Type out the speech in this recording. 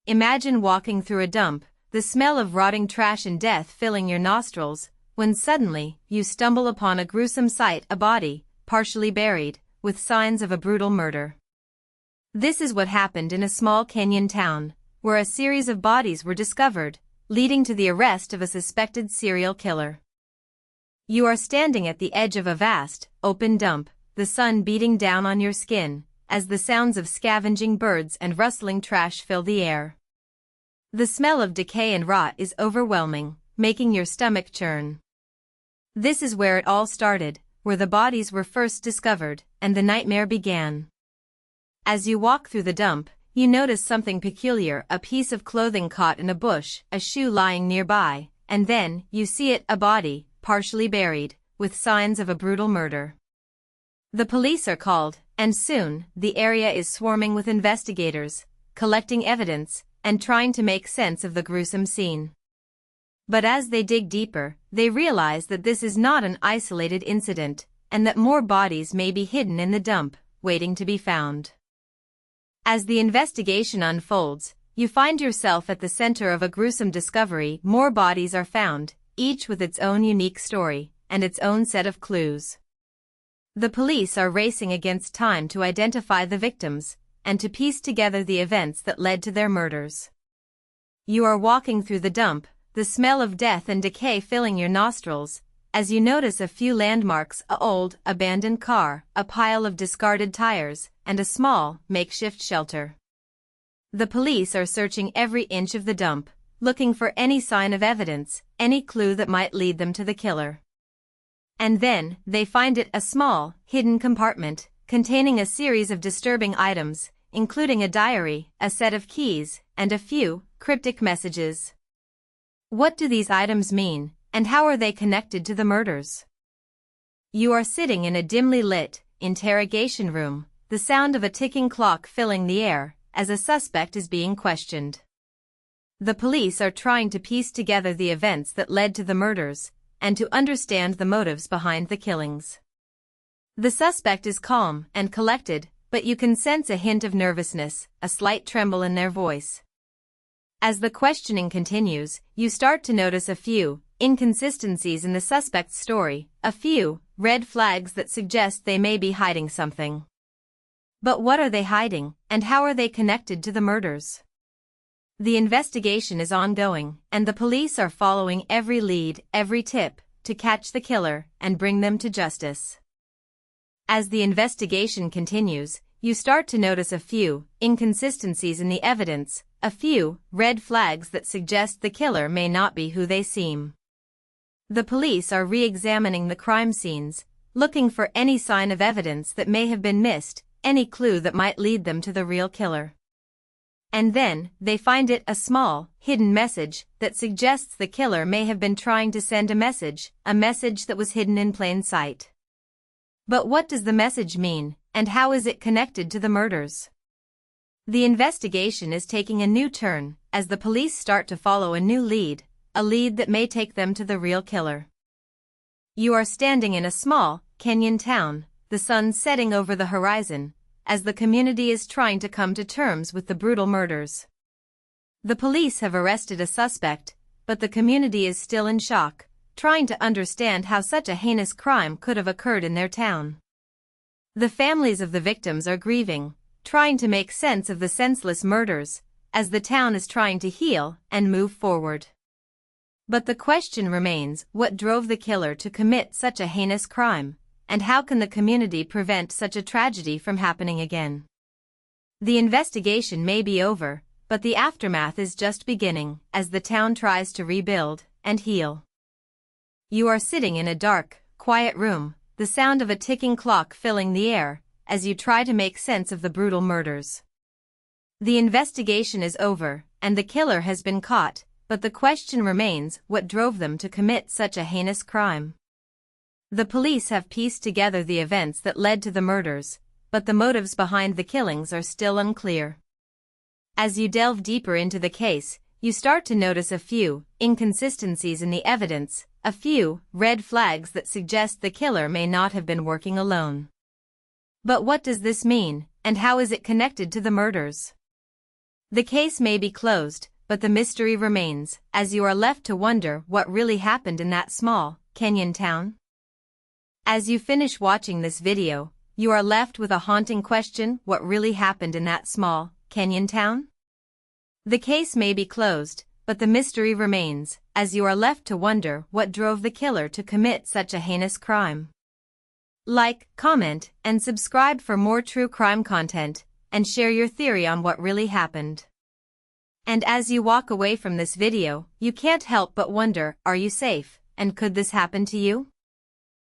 Imagine walking through a dump, the smell of rotting trash and death filling your nostrils, when suddenly, you stumble upon a gruesome sight, a body, partially buried, with signs of a brutal murder. This is what happened in a small Kenyan town, where a series of bodies were discovered, leading to the arrest of a suspected serial killer. You are standing at the edge of a vast, open dump, the sun beating down on your skin, as the sounds of scavenging birds and rustling trash fill the air. The smell of decay and rot is overwhelming, making your stomach churn. This is where it all started, where the bodies were first discovered, and the nightmare began. As you walk through the dump, you notice something peculiar, a piece of clothing caught in a bush, a shoe lying nearby, and then, you see it, a body, partially buried, with signs of a brutal murder. The police are called, and soon, the area is swarming with investigators, collecting evidence, and trying to make sense of the gruesome scene. But as they dig deeper, they realize that this is not an isolated incident, and that more bodies may be hidden in the dump, waiting to be found. As the investigation unfolds, you find yourself at the center of a gruesome discovery. More bodies are found, each with its own unique story, and its own set of clues. The police are racing against time to identify the victims, and to piece together the events that led to their murders. You are walking through the dump, the smell of death and decay filling your nostrils, as you notice a few landmarks: an old, abandoned car, a pile of discarded tires, and a small, makeshift shelter. The police are searching every inch of the dump, looking for any sign of evidence, any clue that might lead them to the killer. And then, they find it: a small, hidden compartment, containing a series of disturbing items, including a diary, a set of keys, and a few cryptic messages. What do these items mean, and how are they connected to the murders? You are sitting in a dimly lit interrogation room, the sound of a ticking clock filling the air, as a suspect is being questioned. The police are trying to piece together the events that led to the murders, and to understand the motives behind the killings. The suspect is calm and collected, but you can sense a hint of nervousness, a slight tremble in their voice. As the questioning continues, you start to notice a few inconsistencies in the suspect's story, a few red flags that suggest they may be hiding something. But what are they hiding, and how are they connected to the murders? The investigation is ongoing, and the police are following every lead, every tip, to catch the killer and bring them to justice. As the investigation continues, you start to notice a few inconsistencies in the evidence, a few red flags that suggest the killer may not be who they seem. The police are re-examining the crime scenes, looking for any sign of evidence that may have been missed, any clue that might lead them to the real killer. And then, they find it: a small, hidden message that suggests the killer may have been trying to send a message that was hidden in plain sight. But what does the message mean, and how is it connected to the murders? The investigation is taking a new turn, as the police start to follow a new lead, a lead that may take them to the real killer. You are standing in a small, Kenyan town, the sun setting over the horizon, as the community is trying to come to terms with the brutal murders. The police have arrested a suspect, but the community is still in shock, trying to understand how such a heinous crime could have occurred in their town. The families of the victims are grieving, trying to make sense of the senseless murders, as the town is trying to heal and move forward. But the question remains: what drove the killer to commit such a heinous crime, and how can the community prevent such a tragedy from happening again? The investigation may be over, but the aftermath is just beginning, as the town tries to rebuild and heal. You are sitting in a dark, quiet room, the sound of a ticking clock filling the air, as you try to make sense of the brutal murders. The investigation is over, and the killer has been caught, but the question remains: what drove them to commit such a heinous crime? The police have pieced together the events that led to the murders, but the motives behind the killings are still unclear. As you delve deeper into the case, you start to notice a few inconsistencies in the evidence, a few red flags that suggest the killer may not have been working alone. But what does this mean, and how is it connected to the murders? The case may be closed, but the mystery remains, as you are left to wonder what really happened in that small, Kenyan town. As you finish watching this video, you are left with a haunting question: what really happened in that small, Kenyan town? The case may be closed, but the mystery remains, as you are left to wonder what drove the killer to commit such a heinous crime. Like, comment, and subscribe for more true crime content, and share your theory on what really happened. And as you walk away from this video, you can't help but wonder, are you safe, and could this happen to you?